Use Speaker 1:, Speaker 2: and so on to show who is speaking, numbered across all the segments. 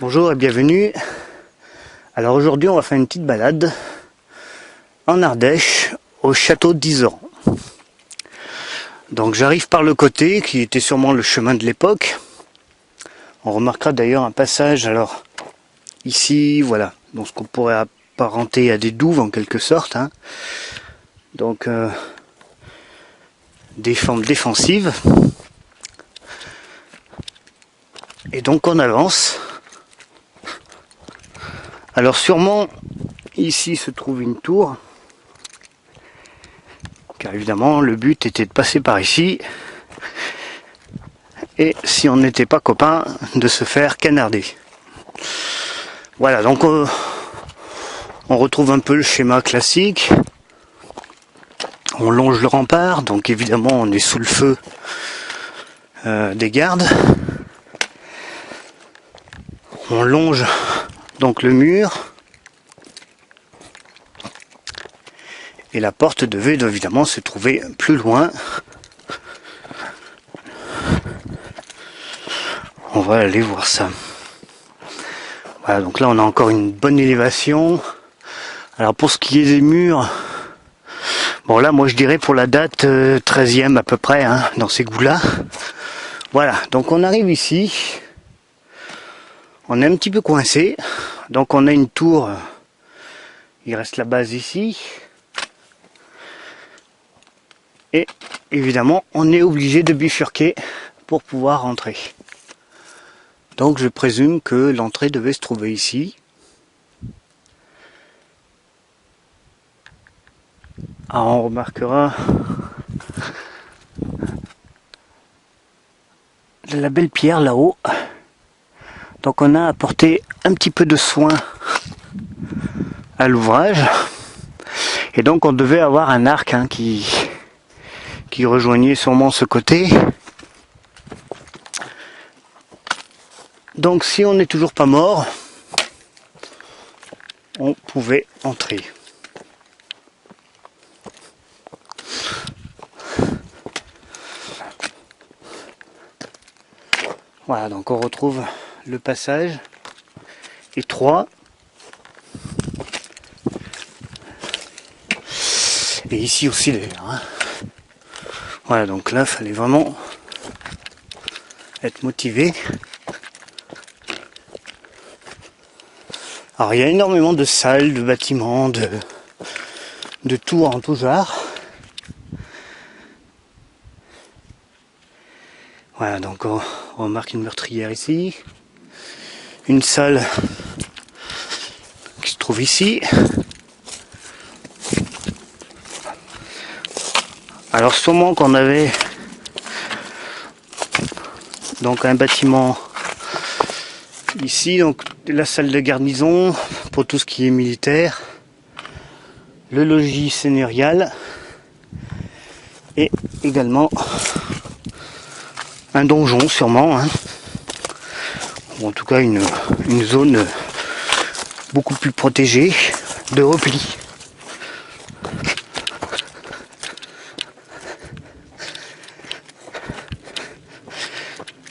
Speaker 1: Bonjour et bienvenue. Alors aujourd'hui on va faire une petite balade en Ardèche au château d'Yzeran. Donc j'arrive par le côté qui était sûrement le chemin de l'époque. On remarquera d'ailleurs un passage alors ici, voilà, donc ce qu'on pourrait apparenter à des douves en quelque sorte, hein. Donc des formes défensives. Et donc on avance. Alors sûrement ici se trouve une tour, car évidemment le but était de passer par ici et si on n'était pas copains de se faire canarder. Voilà, donc on retrouve un peu le schéma classique. On longe le rempart, donc évidemment on est sous le feu des gardes. On longe donc le mur et la porte devait évidemment se trouver plus loin. On va aller voir ça. Voilà, donc là on a encore une bonne élévation. Alors pour ce qui est des murs, bon là moi je dirais pour la date 13e à peu près, hein, dans ces goûts-là. Voilà, donc on arrive ici. On est un petit peu coincé. Donc on a une tour, il reste la base ici. Et évidemment on est obligé de bifurquer pour pouvoir rentrer. Donc je présume que l'entrée devait se trouver ici. Alors on remarquera la belle pierre là-haut. Donc on a apporté un petit peu de soin à l'ouvrage. Et donc on devait avoir un arc, hein, qui rejoignait sûrement ce côté. Donc si on n'est toujours pas mort, on pouvait entrer. Voilà, donc on retrouve le passage étroit. Et ici aussi d'ailleurs, hein. Voilà, donc là, il fallait vraiment être motivé. Alors il y a énormément de salles, de bâtiments, de tours en tout genre. Voilà, donc on remarque une meurtrière ici. Une salle qui se trouve ici. Alors sûrement qu'on avait donc un bâtiment ici, donc la salle de garnison pour tout ce qui est militaire, le logis seigneurial et également un donjon sûrement, hein. Ou en tout cas une zone beaucoup plus protégée de repli.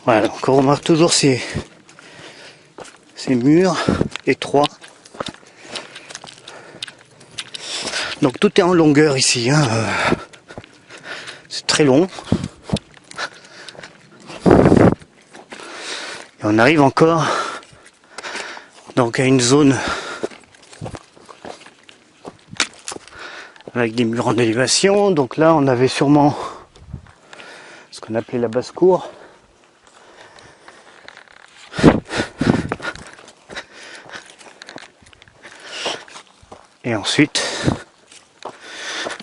Speaker 1: Voilà, donc on remarque toujours ces murs étroits. Donc tout est en longueur ici, hein. C'est très long. Et on arrive encore donc à une zone avec des murs en élévation. Donc là on avait sûrement ce qu'on appelait la basse-cour. Et ensuite,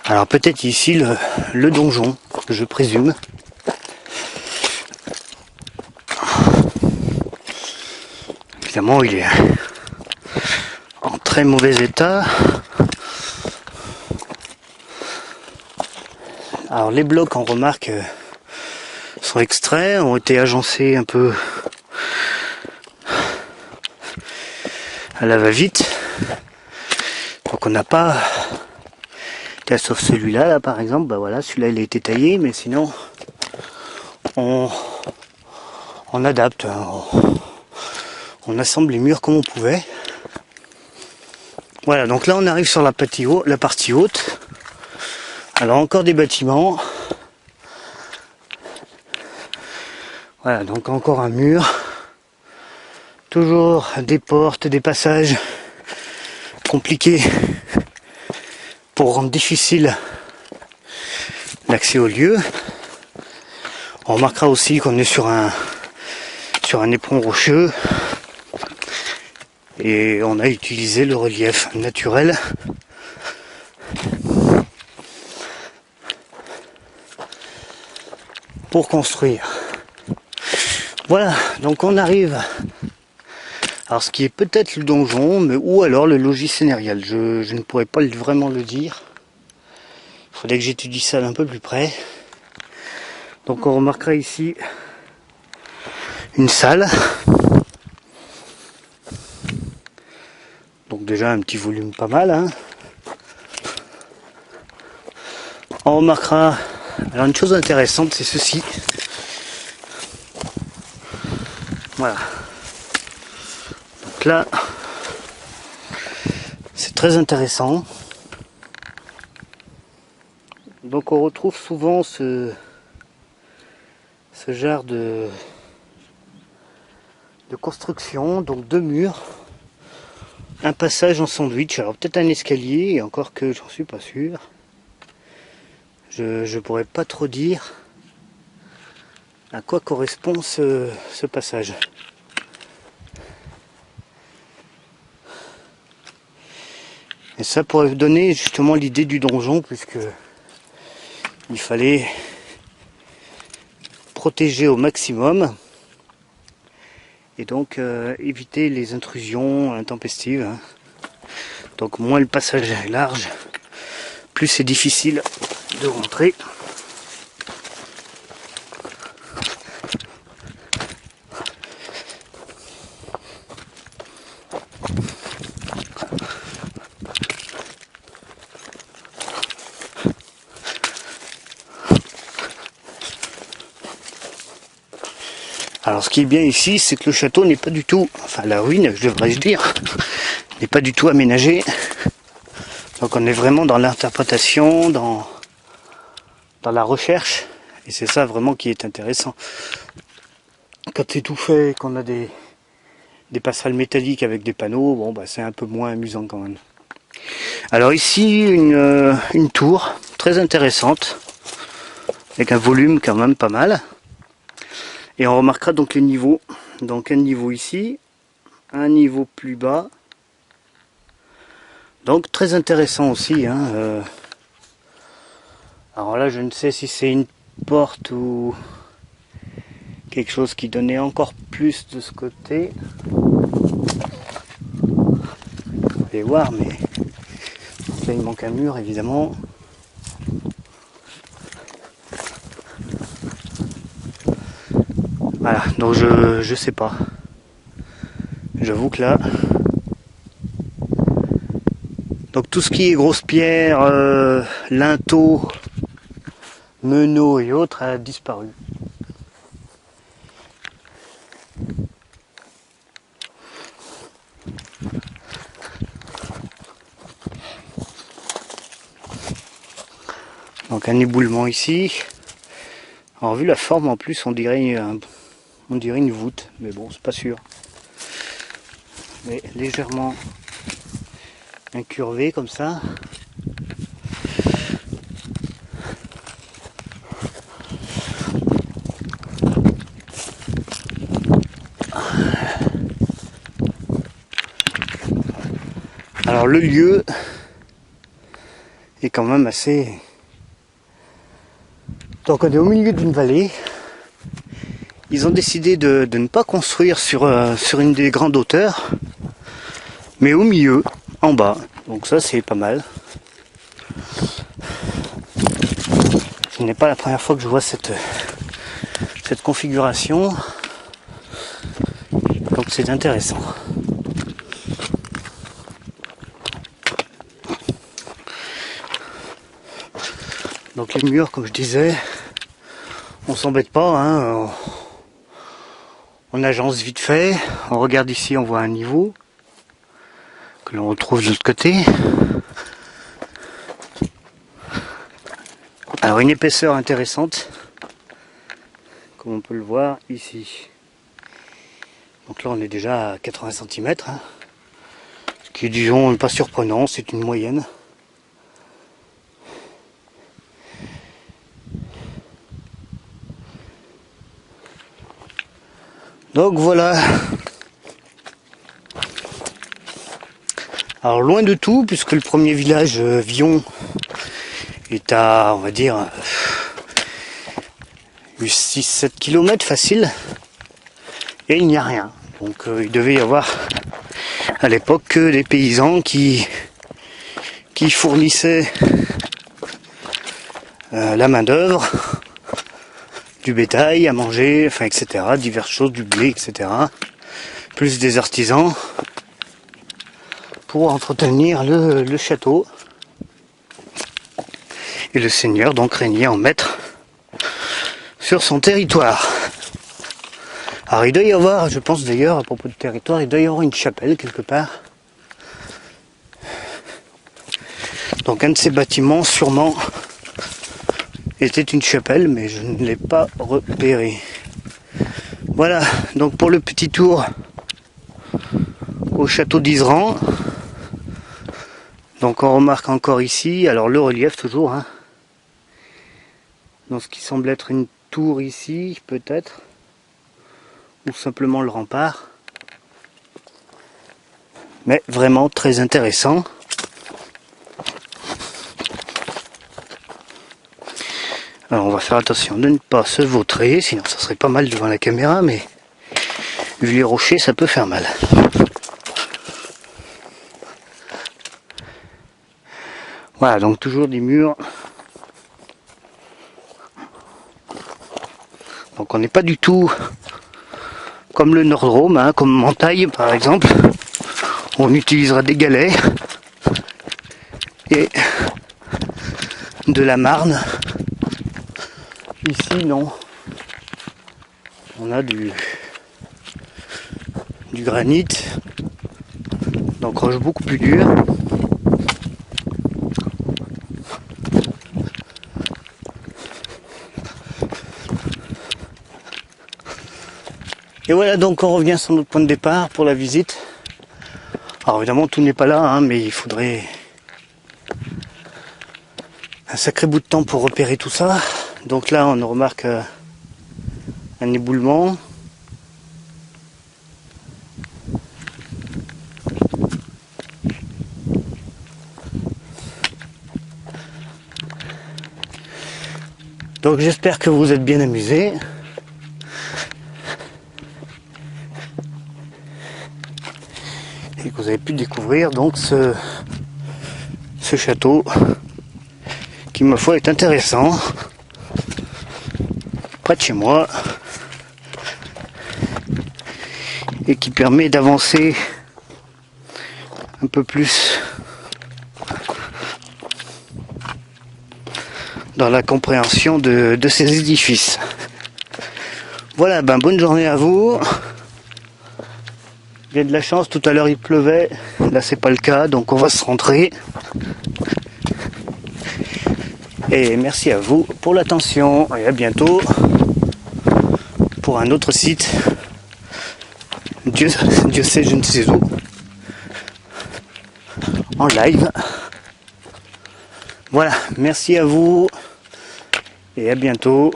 Speaker 1: alors peut-être ici le donjon, je présume. Évidemment, il est en très mauvais état. Alors les blocs, on remarque, sont extraits, ont été agencés un peu à la va-vite. Donc on n'a pas, sauf celui-là, là par exemple, bah voilà, celui-là il a été taillé, mais sinon on adapte, hein. On assemble les murs comme on pouvait. Voilà, donc là on arrive sur la partie haute. Alors encore des bâtiments. Voilà, donc encore un mur. Toujours des portes, des passages compliqués pour rendre difficile l'accès au lieu. On remarquera aussi qu'on est sur un éperon rocheux et on a utilisé le relief naturel pour construire. Voilà, donc on arrive. Alors ce qui est peut-être le donjon, ou alors le logis sénérial. Je ne pourrais pas vraiment le dire. Il faudrait que j'étudie ça d'un peu plus près. Donc on remarquera ici une salle. Donc déjà un petit volume pas mal. Hein. On remarquera, alors une chose intéressante, c'est ceci. Voilà. Donc là, c'est très intéressant. Donc on retrouve souvent ce genre de construction, donc deux murs, un passage en sandwich, alors peut-être un escalier, et encore que j'en suis pas sûr. Je pourrais pas trop dire à quoi correspond ce passage. Et ça pourrait donner justement l'idée du donjon, puisque il fallait protéger au maximum et donc éviter les intrusions intempestives. Donc moins le passage est large, plus c'est difficile de rentrer. Alors ce qui est bien ici, c'est que le château n'est pas du tout, enfin la ruine, je devrais dire, n'est pas du tout aménagée. Donc on est vraiment dans l'interprétation, dans la recherche, et c'est ça vraiment qui est intéressant. Quand c'est tout fait, qu'on a des passerelles métalliques avec des panneaux, bon bah c'est un peu moins amusant quand même. Alors ici une tour très intéressante, avec un volume quand même pas mal. Et on remarquera donc les niveaux. Donc un niveau ici, un niveau plus bas. Donc très intéressant aussi. Hein. Alors là je ne sais si c'est une porte ou quelque chose qui donnait encore plus de ce côté. Vous allez voir, mais là il manque un mur évidemment. Voilà, donc je sais pas. J'avoue que là... Donc tout ce qui est grosse pierre, linteaux, meneaux et autres a disparu. Donc un éboulement ici. Alors vu la forme en plus on dirait une voûte, mais bon c'est pas sûr. Mais légèrement incurvé comme ça. Alors le lieu est quand même assez... Donc on est au milieu d'une vallée. Ils ont décidé de ne pas construire sur une des grandes hauteurs, mais au milieu, en bas. Donc ça c'est pas mal. Ce n'est pas la première fois que je vois cette configuration. Donc c'est intéressant. Donc les murs, comme je disais, on s'embête pas, hein. On agence vite fait, on regarde ici, on voit un niveau que l'on retrouve de l'autre côté. Alors une épaisseur intéressante, comme on peut le voir ici. Donc là on est déjà à 80 cm, hein, ce qui est disons pas surprenant, c'est une moyenne. Donc voilà. Alors loin de tout, puisque le premier village, Vion, est à, on va dire, 6-7 km facile, et il n'y a rien. Donc il devait y avoir à l'époque que des paysans qui fournissaient la main d'œuvre, du bétail à manger, enfin etc., diverses choses, du blé, etc., plus des artisans pour entretenir le château. Et le seigneur donc régnait en maître sur son territoire. Alors il doit y avoir, je pense d'ailleurs à propos du territoire, il doit y avoir une chapelle quelque part. Donc un de ces bâtiments sûrement était une chapelle, mais je ne l'ai pas repéré. Voilà, donc pour le petit tour au château d'Iseran. Donc on remarque encore ici, alors le relief toujours, hein, dans ce qui semble être une tour ici, peut-être, ou simplement le rempart. Mais vraiment très intéressant. Alors on va faire attention de ne pas se vautrer, sinon ça serait pas mal devant la caméra, mais vu les rochers ça peut faire mal. Voilà, donc toujours des murs. Donc on n'est pas du tout comme le Nord-Drôme, hein, comme Montaille par exemple. On utilisera des galets et de la marne. Ici non, on a du granit, donc roche beaucoup plus dure. Et voilà, donc on revient sur notre point de départ pour la visite. Alors évidemment tout n'est pas là, hein, mais il faudrait un sacré bout de temps pour repérer tout ça. Donc là on remarque un éboulement. Donc j'espère que vous êtes bien amusés. Et que vous avez pu découvrir donc ce château qui ma foi est intéressant, près de chez moi, et qui permet d'avancer un peu plus dans la compréhension de ces édifices. Voilà, ben bonne journée à vous. Il y a de la chance, tout à l'heure il pleuvait, là c'est pas le cas, donc on va se rentrer. Et merci à vous pour l'attention et à bientôt pour un autre site. Dieu sait, je ne sais où. En live. Voilà, merci à vous et à bientôt.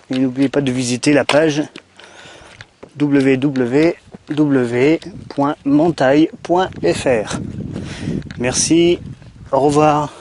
Speaker 1: Et n'oubliez pas de visiter la page www.montaille.fr. Merci, au revoir.